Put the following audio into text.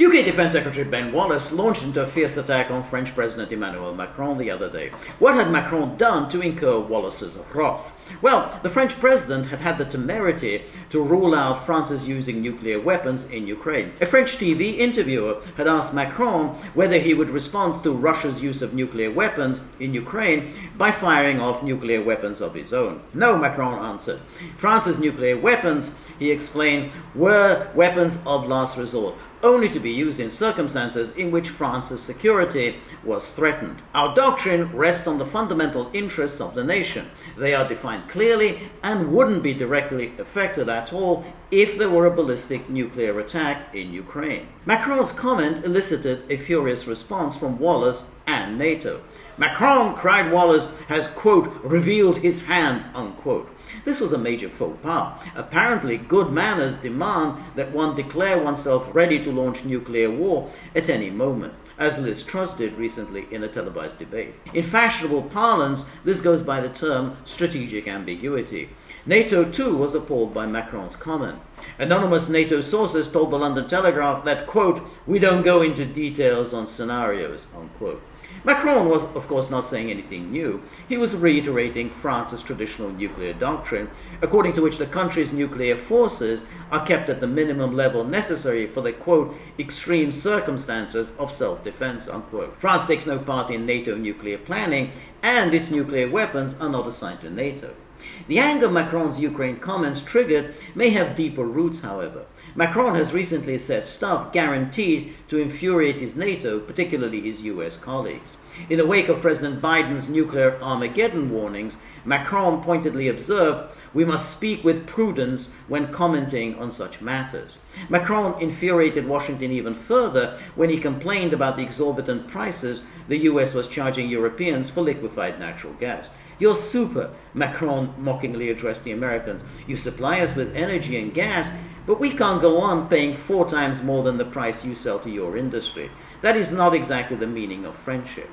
UK Defence Secretary Ben Wallace launched into a fierce attack on French President Emmanuel Macron the other day. What had Macron done to incur Wallace's wrath? Well, the French president had the temerity to rule out France's using nuclear weapons in Ukraine. A French TV interviewer had asked Macron whether he would respond to Russia's use of nuclear weapons in Ukraine by firing off nuclear weapons of his own. No, Macron answered. France's nuclear weapons, he explained, were weapons of last resort, only to be used in circumstances in which France's security was threatened. Our doctrine rests on the fundamental interests of the nation. They are defined clearly and wouldn't be directly affected at all if there were a ballistic nuclear attack in Ukraine. Macron's comment elicited a furious response from Wallace and NATO. Macron, cried Wallace, has, quote, revealed his hand, unquote. This was a major faux pas. Apparently, good manners demand that one declare oneself ready to launch nuclear war at any moment, as Liz Truss did recently in a televised debate. In fashionable parlance, this goes by the term strategic ambiguity. NATO, too, was appalled by Macron's comment. Anonymous NATO sources told the London Telegraph that, quote, we don't go into details on scenarios, unquote. Macron was, of course, not saying anything new. He was reiterating France's traditional nuclear doctrine, according to which the country's nuclear forces are kept at the minimum level necessary for the, quote, extreme circumstances of self-defense, unquote. France takes no part in NATO nuclear planning, and its nuclear weapons are not assigned to NATO. The anger Macron's Ukraine comments triggered may have deeper roots, however. Macron has recently said stuff guaranteed to infuriate his NATO, particularly his US colleagues. In the wake of President Biden's nuclear Armageddon warnings, Macron pointedly observed, we must speak with prudence when commenting on such matters. Macron infuriated Washington even further when he complained about the exorbitant prices the US was charging Europeans for liquefied natural gas. You're super, Macron mockingly addressed the Americans. You supply us with energy and gas, but we can't go on paying 4 times more than the price you sell to your industry. That is not exactly the meaning of friendship.